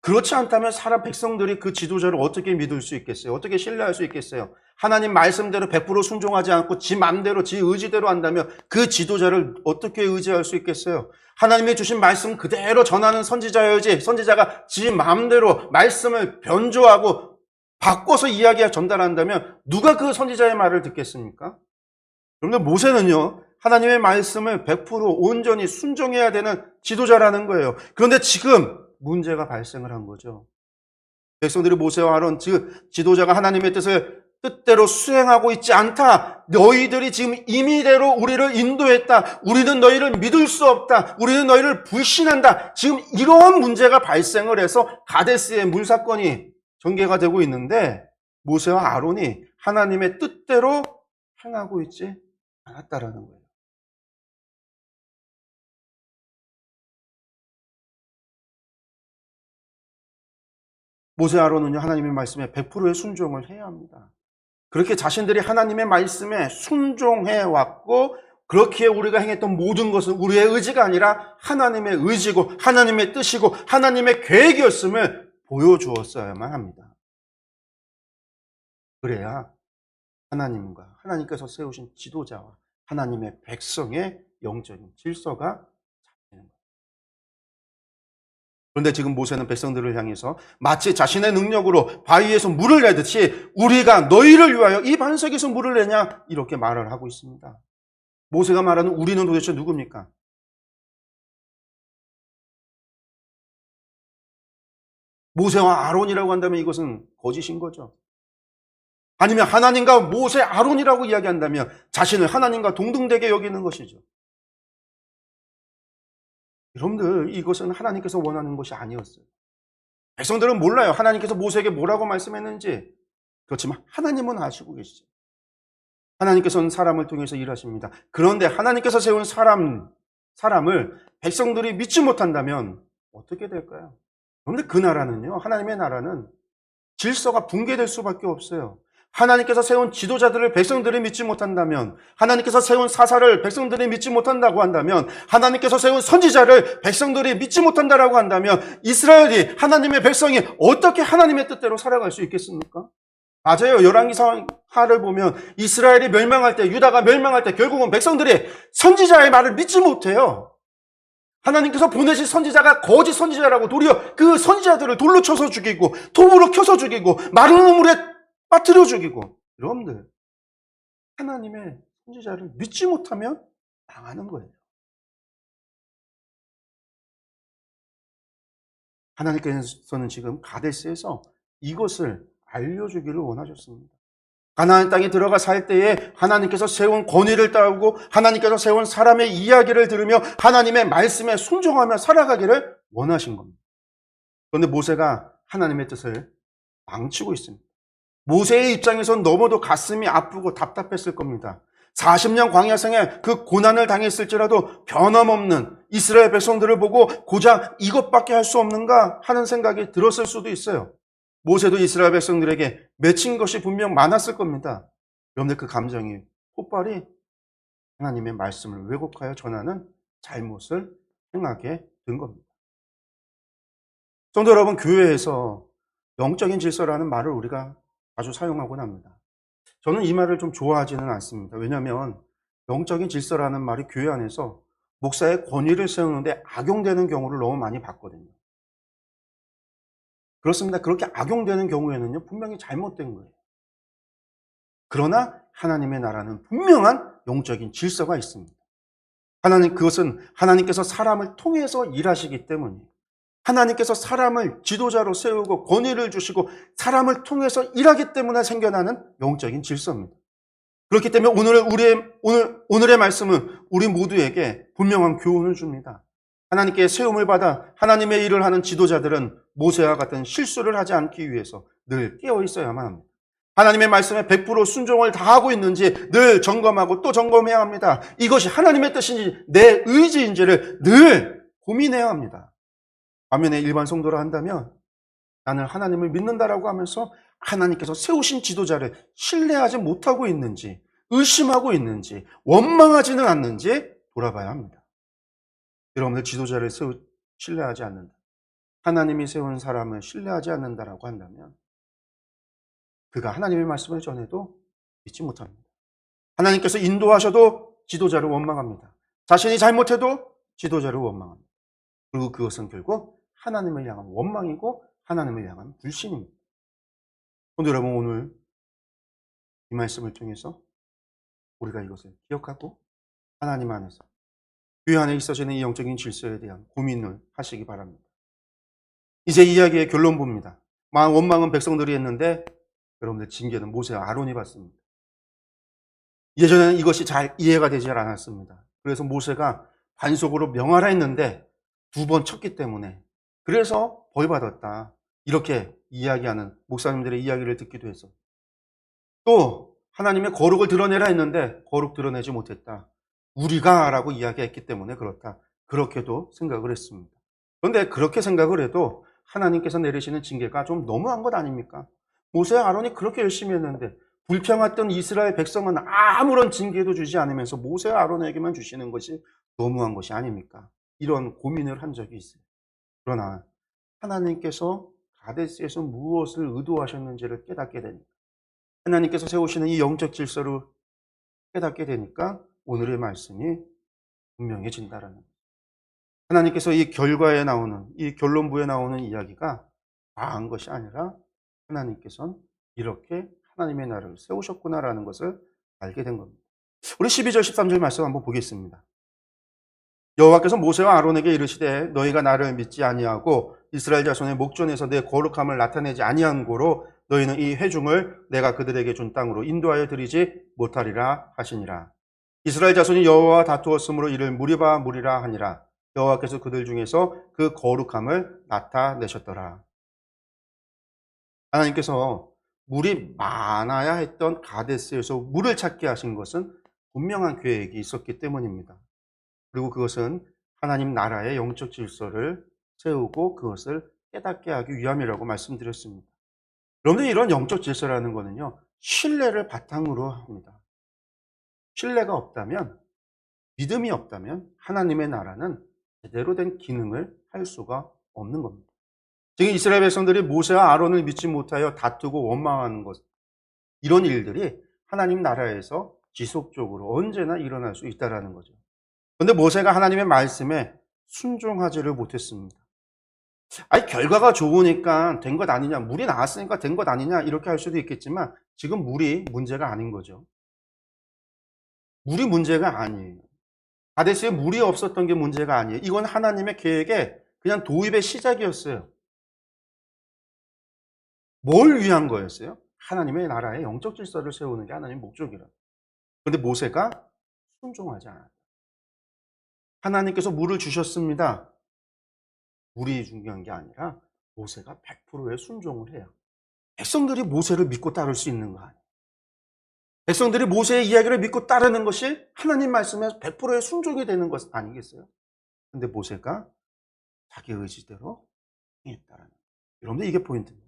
Speaker 1: 그렇지 않다면 사람 백성들이 그 지도자를 어떻게 믿을 수 있겠어요? 어떻게 신뢰할 수 있겠어요? 하나님 말씀대로 100% 순종하지 않고 지 맘대로 지 의지대로 한다면 그 지도자를 어떻게 의지할 수 있겠어요? 하나님의 주신 말씀 그대로 전하는 선지자여야지, 선지자가 지 맘대로 말씀을 변조하고 바꿔서 이야기와 전달한다면 누가 그 선지자의 말을 듣겠습니까? 그런데 모세는요, 하나님의 말씀을 100% 온전히 순종해야 되는 지도자라는 거예요. 그런데 지금 문제가 발생을 한 거죠. 백성들이 모세와 아론, 즉 지도자가 하나님의 뜻대로 수행하고 있지 않다. 너희들이 지금 임의대로 우리를 인도했다. 우리는 너희를 믿을 수 없다. 우리는 너희를 불신한다. 지금 이러한 문제가 발생을 해서 가데스의 물사건이 전개가 되고 있는데 모세와 아론이 하나님의 뜻대로 행하고 있지 않았다라는 거예요. 모세 아론은요, 하나님의 말씀에 100%의 순종을 해야 합니다. 그렇게 자신들이 하나님의 말씀에 순종해 왔고, 그렇기에 우리가 행했던 모든 것은 우리의 의지가 아니라 하나님의 의지고 하나님의 뜻이고 하나님의 계획이었음을 보여주었어야만 합니다. 그래야 하나님과 하나님께서 세우신 지도자와 하나님의 백성의 영적인 질서가 잡히는 거예요. 그런데 지금 모세는 백성들을 향해서 마치 자신의 능력으로 바위에서 물을 내듯이 우리가 너희를 위하여 이 반석에서 물을 내냐 이렇게 말을 하고 있습니다. 모세가 말하는 우리는 도대체 누굽니까? 모세와 아론이라고 한다면 이것은 거짓인 거죠. 아니면 하나님과 모세, 아론이라고 이야기한다면 자신을 하나님과 동등되게 여기는 것이죠. 여러분들, 이것은 하나님께서 원하는 것이 아니었어요. 백성들은 몰라요. 하나님께서 모세에게 뭐라고 말씀했는지. 그렇지만 하나님은 아시고 계시죠. 하나님께서는 사람을 통해서 일하십니다. 그런데 하나님께서 세운 사람을 백성들이 믿지 못한다면 어떻게 될까요? 그런데 그 나라는요, 하나님의 나라는 질서가 붕괴될 수밖에 없어요. 하나님께서 세운 지도자들을 백성들이 믿지 못한다면, 하나님께서 세운 사사를 백성들이 믿지 못한다고 한다면, 하나님께서 세운 선지자를 백성들이 믿지 못한다라고 한다면 이스라엘이, 하나님의 백성이 어떻게 하나님의 뜻대로 살아갈 수 있겠습니까? 맞아요. 열왕기상하를 보면 이스라엘이 멸망할 때, 유다가 멸망할 때 결국은 백성들이 선지자의 말을 믿지 못해요. 하나님께서 보내신 선지자가 거짓 선지자라고 도리어 그 선지자들을 돌로 쳐서 죽이고 톱으로 켜서 죽이고 마른 우물에 빠뜨려 죽이고. 여러분들, 하나님의 선지자를 믿지 못하면 망하는 거예요. 하나님께서는 지금 가데스에서 이것을 알려주기를 원하셨습니다. 가나안 땅에 들어가 살 때에 하나님께서 세운 권위를 따르고 하나님께서 세운 사람의 이야기를 들으며 하나님의 말씀에 순종하며 살아가기를 원하신 겁니다. 그런데 모세가 하나님의 뜻을 망치고 있습니다. 모세의 입장에선 너무도 가슴이 아프고 답답했을 겁니다. 40년 광야생에 그 고난을 당했을지라도 변함없는 이스라엘 백성들을 보고 고작 이것밖에 할 수 없는가 하는 생각이 들었을 수도 있어요. 모세도 이스라엘 백성들에게 맺힌 것이 분명 많았을 겁니다. 그런데 그 감정이 폭발이 하나님의 말씀을 왜곡하여 전하는 잘못을 행하게 된 겁니다. 성도 여러분, 교회에서 영적인 질서라는 말을 우리가 자주 사용하곤 합니다. 저는 이 말을 좀 좋아하지는 않습니다. 왜냐하면 영적인 질서라는 말이 교회 안에서 목사의 권위를 세우는데 악용되는 경우를 너무 많이 봤거든요. 그렇습니다. 그렇게 악용되는 경우에는요, 분명히 잘못된 거예요. 그러나 하나님의 나라는 분명한 영적인 질서가 있습니다. 그것은 하나님께서 사람을 통해서 일하시기 때문이에요. 하나님께서 사람을 지도자로 세우고 권위를 주시고 사람을 통해서 일하기 때문에 생겨나는 영적인 질서입니다. 그렇기 때문에 오늘의 말씀은 우리 모두에게 분명한 교훈을 줍니다. 하나님께 세움을 받아 하나님의 일을 하는 지도자들은 모세와 같은 실수를 하지 않기 위해서 늘 깨어 있어야만 합니다. 하나님의 말씀에 100% 순종을 다하고 있는지 늘 점검하고 또 점검해야 합니다. 이것이 하나님의 뜻인지 내 의지인지를 늘 고민해야 합니다. 반면에 일반 성도라 한다면 나는 하나님을 믿는다라고 하면서 하나님께서 세우신 지도자를 신뢰하지 못하고 있는지, 의심하고 있는지, 원망하지는 않는지 돌아봐야 합니다. 여러분들 지도자를 신뢰하지 않는다. 하나님이 세운 사람을 신뢰하지 않는다라고 한다면 그가 하나님의 말씀을 전해도 믿지 못합니다. 하나님께서 인도하셔도 지도자를 원망합니다. 자신이 잘못해도 지도자를 원망합니다. 그리고 그것은 결국 하나님을 향한 원망이고 하나님을 향한 불신입니다. 그런데 여러분, 오늘 이 말씀을 통해서 우리가 이것을 기억하고 하나님 안에서 교회 안에 있어지는 이 영적인 질서에 대한 고민을 하시기 바랍니다. 이제 이야기의 결론 봅니다. 원망은 백성들이 했는데 여러분들 징계는 모세와 아론이 받습니다. 예전에는 이것이 잘 이해가 되지 않았습니다. 그래서 모세가 반속으로 명하라 했는데 2번 쳤기 때문에 그래서 벌 받았다. 이렇게 이야기하는 목사님들의 이야기를 듣기도 해서 또 하나님의 거룩을 드러내라 했는데 거룩 드러내지 못했다. 우리가 라고 이야기했기 때문에 그렇다. 그렇게도 생각을 했습니다. 그런데 그렇게 생각을 해도 하나님께서 내리시는 징계가 좀 너무한 것 아닙니까? 모세와 아론이 그렇게 열심히 했는데 불평했던 이스라엘 백성은 아무런 징계도 주지 않으면서 모세와 아론에게만 주시는 것이 너무한 것이 아닙니까? 이런 고민을 한 적이 있어요. 그러나 하나님께서 가데스에서 무엇을 의도하셨는지를 깨닫게 되니까, 하나님께서 세우시는 이 영적 질서를 깨닫게 되니까 오늘의 말씀이 분명해진다라는 거예요. 하나님께서 이 결과에 나오는, 이 결론부에 나오는 이야기가 과한 것이 아니라 하나님께서는 이렇게 하나님의 나라를 세우셨구나라는 것을 알게 된 겁니다. 우리 12절 13절 말씀 한번 보겠습니다. 여호와께서 모세와 아론에게 이르시되 너희가 나를 믿지 아니하고 이스라엘 자손의 목전에서 내 거룩함을 나타내지 아니한 고로 너희는 이 회중을 내가 그들에게 준 땅으로 인도하여 드리지 못하리라 하시니라. 이스라엘 자손이 여호와와 다투었으므로 이를 무리라 하니라. 여호와께서 그들 중에서 그 거룩함을 나타내셨더라. 하나님께서 물이 많아야 했던 가데스에서 물을 찾게 하신 것은 분명한 계획이 있었기 때문입니다. 그리고 그것은 하나님 나라의 영적 질서를 세우고 그것을 깨닫게 하기 위함이라고 말씀드렸습니다. 그런데 이런 영적 질서라는 것은요, 신뢰를 바탕으로 합니다. 신뢰가 없다면, 믿음이 없다면 하나님의 나라는 제대로 된 기능을 할 수가 없는 겁니다. 지금 이스라엘 백성들이 모세와 아론을 믿지 못하여 다투고 원망하는 것, 이런 일들이 하나님 나라에서 지속적으로 언제나 일어날 수 있다는 거죠. 그런데 모세가 하나님의 말씀에 순종하지를 못했습니다. 아니, 결과가 좋으니까 된 것 아니냐, 물이 나왔으니까 된 것 아니냐, 이렇게 할 수도 있겠지만 지금 물이 문제가 아닌 거죠. 물이 문제가 아니에요. 가데스에 물이 없었던 게 문제가 아니에요. 이건 하나님의 계획의 그냥 도입의 시작이었어요. 뭘 위한 거였어요? 하나님의 나라의 영적 질서를 세우는 게 하나님의 목적이라. 그런데 모세가 순종하지 않았다. 하나님께서 물을 주셨습니다. 물이 중요한 게 아니라 모세가 100%의 순종을 해요. 백성들이 모세를 믿고 따를 수 있는 거 아니에요. 백성들이 모세의 이야기를 믿고 따르는 것이 하나님 말씀에 100%의 순종이 되는 것 아니겠어요? 그런데 모세가 자기 의지대로 행했다라는 거예요. 여러분들 이게 포인트입니다.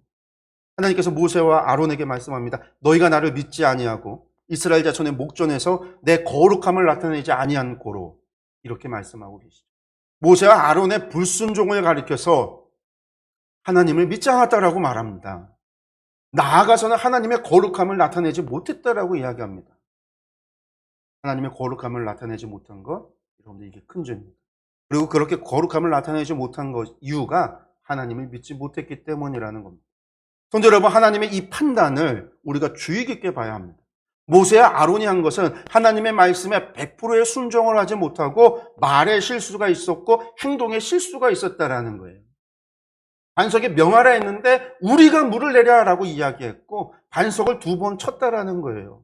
Speaker 1: 하나님께서 모세와 아론에게 말씀합니다. 너희가 나를 믿지 아니하고 이스라엘 자손의 목전에서 내 거룩함을 나타내지 아니한 고로 이렇게 말씀하고 계시죠. 모세와 아론의 불순종을 가리켜서 하나님을 믿지 않았다라고 말합니다. 나아가서는 하나님의 거룩함을 나타내지 못했다라고 이야기합니다. 하나님의 거룩함을 나타내지 못한 것, 여러분들 이게 큰 죄입니다. 그리고 그렇게 거룩함을 나타내지 못한 것 이유가 하나님을 믿지 못했기 때문이라는 겁니다. 성도 여러분, 하나님의 이 판단을 우리가 주의 깊게 봐야 합니다. 모세와 아론이 한 것은 하나님의 말씀에 100%의 순종을 하지 못하고 말에 실수가 있었고 행동에 실수가 있었다라는 거예요. 반석에 명하라 했는데 우리가 물을 내려라고 이야기했고 반석을 2번 쳤다라는 거예요.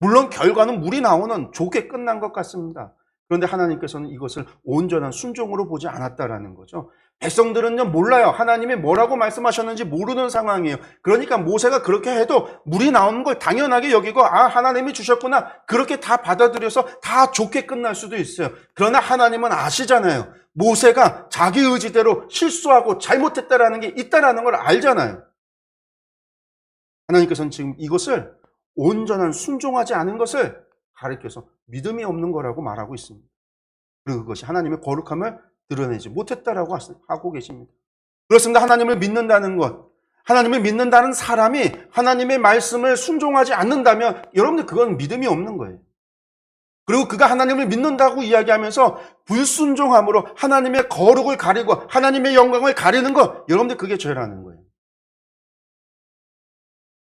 Speaker 1: 물론 결과는 물이 나오는 좋게 끝난 것 같습니다. 그런데 하나님께서는 이것을 온전한 순종으로 보지 않았다라는 거죠. 백성들은요 몰라요. 하나님이 뭐라고 말씀하셨는지 모르는 상황이에요. 그러니까 모세가 그렇게 해도 물이 나오는 걸 당연하게 여기고 하나님이 주셨구나 그렇게 다 받아들여서 다 좋게 끝날 수도 있어요. 그러나 하나님은 아시잖아요. 모세가 자기 의지대로 실수하고 잘못했다라는 게 있다라는 걸 알잖아요. 하나님께서는 지금 이것을 온전한 순종하지 않은 것을 가리켜서 믿음이 없는 거라고 말하고 있습니다. 그리고 그것이 하나님의 거룩함을 드러내지 못했다라고 하고 계십니다. 그렇습니다. 하나님을 믿는다는 것, 하나님을 믿는다는 사람이 하나님의 말씀을 순종하지 않는다면 여러분들 그건 믿음이 없는 거예요. 그리고 그가 하나님을 믿는다고 이야기하면서 불순종함으로 하나님의 거룩을 가리고 하나님의 영광을 가리는 것, 여러분들 그게 죄라는 거예요.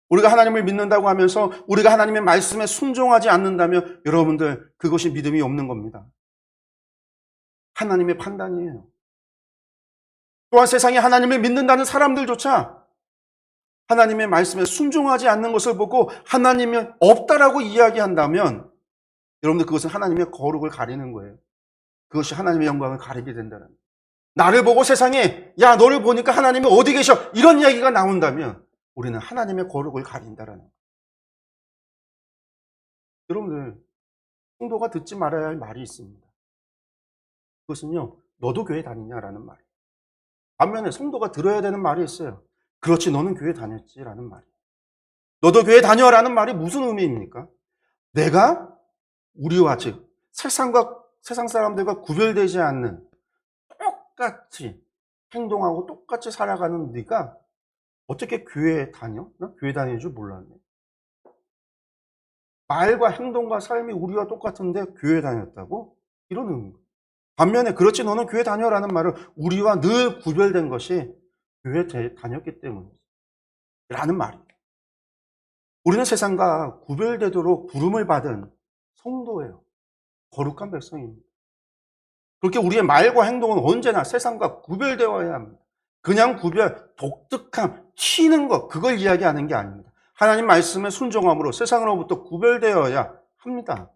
Speaker 1: 우리가 하나님을 믿는다고 하면서 우리가 하나님의 말씀에 순종하지 않는다면 여러분들 그것이 믿음이 없는 겁니다. 하나님의 판단이에요. 또한 세상에 하나님을 믿는다는 사람들조차 하나님의 말씀에 순종하지 않는 것을 보고 하나님이 없다라고 이야기한다면 여러분들 그것은 하나님의 거룩을 가리는 거예요. 그것이 하나님의 영광을 가리게 된다는 거예요. 나를 보고 세상에 야 너를 보니까 하나님이 어디 계셔 이런 이야기가 나온다면 우리는 하나님의 거룩을 가린다라는 거예요. 여러분들 성도가 듣지 말아야 할 말이 있습니다. 그것은요 너도 교회 다니냐라는 말이에요. 반면에 성도가 들어야 되는 말이 있어요. 그렇지 너는 교회 다녔지라는 말이에요. 너도 교회 다녀라는 말이 무슨 의미입니까? 내가 우리와 즉 세상 사람들과 구별되지 않는 똑같이 행동하고 똑같이 살아가는 네가 어떻게 교회에 다녀? 나 교회 다니는 줄 몰랐네. 말과 행동과 삶이 우리와 똑같은데 교회 다녔다고? 이런 의미. 반면에 그렇지 너는 교회 다녀라는 말은 우리와 늘 구별된 것이 교회 다녔기 때문이지 라는 말이에요. 우리는 세상과 구별되도록 부름을 받은 성도예요. 거룩한 백성입니다. 그렇게 우리의 말과 행동은 언제나 세상과 구별되어야 합니다. 그냥 독특함, 튀는 것 그걸 이야기하는 게 아닙니다. 하나님 말씀에 순종함으로 세상으로부터 구별되어야 합니다.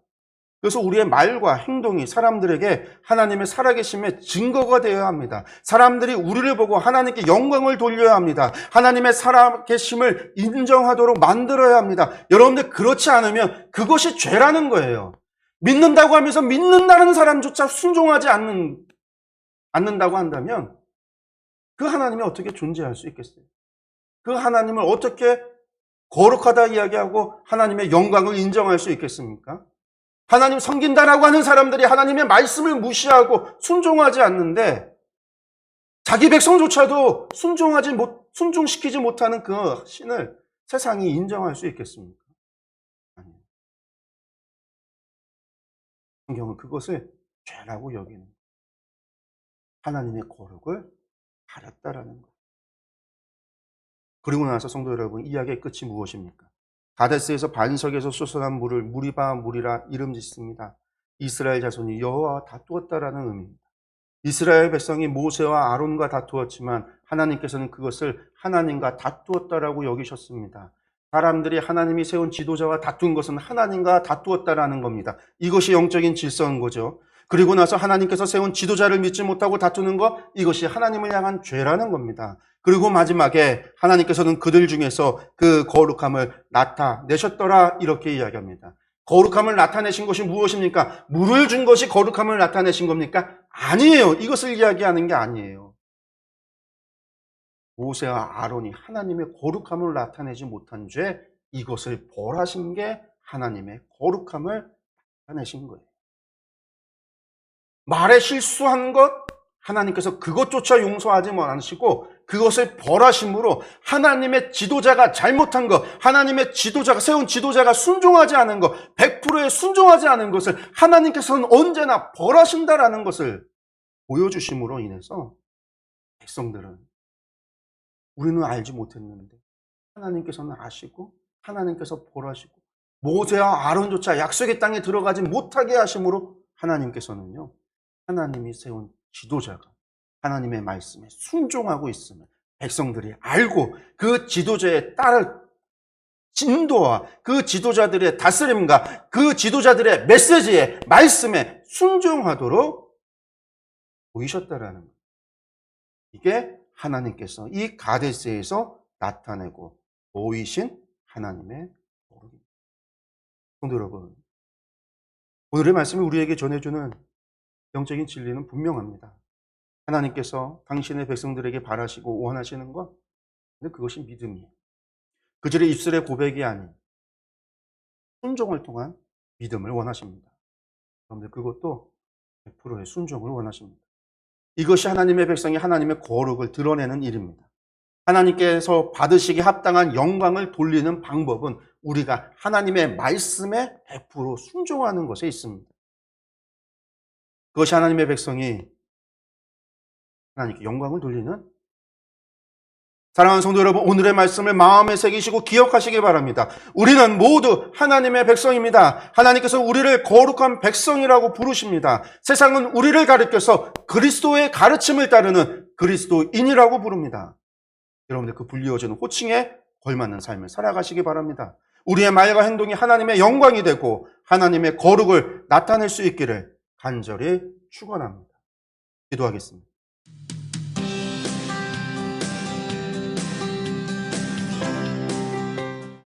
Speaker 1: 그래서 우리의 말과 행동이 사람들에게 하나님의 살아계심의 증거가 되어야 합니다. 사람들이 우리를 보고 하나님께 영광을 돌려야 합니다. 하나님의 살아계심을 인정하도록 만들어야 합니다. 여러분들 그렇지 않으면 그것이 죄라는 거예요. 믿는다고 하면서 믿는다는 사람조차 순종하지 않는다고 한다면 그 하나님이 어떻게 존재할 수 있겠어요? 그 하나님을 어떻게 거룩하다 이야기하고 하나님의 영광을 인정할 수 있겠습니까? 하나님 섬긴다라고 하는 사람들이 하나님의 말씀을 무시하고 순종하지 않는데 자기 백성조차도 순종시키지 못하는 그 신을 세상이 인정할 수 있겠습니까? 아니요. 성경은 그것을 죄라고 여기는 하나님의 거룩을 가렸다라는 것. 그리고 나서 성도 여러분, 이야기의 끝이 무엇입니까? 가데스에서 반석에서 쏟아난 물을 무리바 무리라 이름 짓습니다. 이스라엘 자손이 여호와와 다투었다라는 의미입니다. 이스라엘 백성이 모세와 아론과 다투었지만 하나님께서는 그것을 하나님과 다투었다라고 여기셨습니다. 사람들이 하나님이 세운 지도자와 다툰 것은 하나님과 다투었다라는 겁니다. 이것이 영적인 질서인 거죠. 그리고 나서 하나님께서 세운 지도자를 믿지 못하고 다투는 것, 이것이 하나님을 향한 죄라는 겁니다. 그리고 마지막에 하나님께서는 그들 중에서 그 거룩함을 나타내셨더라 이렇게 이야기합니다. 거룩함을 나타내신 것이 무엇입니까? 물을 준 것이 거룩함을 나타내신 겁니까? 아니에요. 이것을 이야기하는 게 아니에요. 모세와 아론이 하나님의 거룩함을 나타내지 못한 죄, 이것을 벌하신 게 하나님의 거룩함을 나타내신 거예요. 말에 실수한 것, 하나님께서 그것조차 용서하지 않으시고 그것을 벌하심으로 하나님의 지도자가 잘못한 것, 하나님의 지도자가 세운 지도자가 순종하지 않은 것, 100%에 순종하지 않은 것을 하나님께서는 언제나 벌하신다라는 것을 보여주심으로 인해서 백성들은 우리는 알지 못했는데 하나님께서는 아시고 하나님께서 벌하시고 모세와 아론조차 약속의 땅에 들어가지 못하게 하심으로 하나님께서는요, 하나님이 세운 지도자가 하나님의 말씀에 순종하고 있음을 백성들이 알고 그 지도자에 따를 진도와 그 지도자들의 다스림과 그 지도자들의 메시지에 말씀에 순종하도록 보이셨다라는 거예요. 이게 하나님께서 이 가데스에서 나타내고 보이신 하나님의 모습입니다. 성도 여러분, 오늘의 말씀이 우리에게 전해주는 영적인 진리는 분명합니다. 하나님께서 당신의 백성들에게 바라시고 원하시는 것, 그것이 믿음이에요. 그들의 입술의 고백이 아닌 순종을 통한 믿음을 원하십니다. 그런데 그것도 100%의 순종을 원하십니다. 이것이 하나님의 백성이 하나님의 거룩을 드러내는 일입니다. 하나님께서 받으시기 합당한 영광을 돌리는 방법은 우리가 하나님의 말씀에 100% 순종하는 것에 있습니다. 그것이 하나님의 백성이 하나님께 영광을 돌리는, 사랑하는 성도 여러분, 오늘의 말씀을 마음에 새기시고 기억하시기 바랍니다. 우리는 모두 하나님의 백성입니다. 하나님께서 우리를 거룩한 백성이라고 부르십니다. 세상은 우리를 가리켜서 그리스도의 가르침을 따르는 그리스도인이라고 부릅니다. 여러분들 그 불리워지는 호칭에 걸맞는 삶을 살아가시기 바랍니다. 우리의 말과 행동이 하나님의 영광이 되고 하나님의 거룩을 나타낼 수 있기를 간절히 축원합니다. 기도하겠습니다.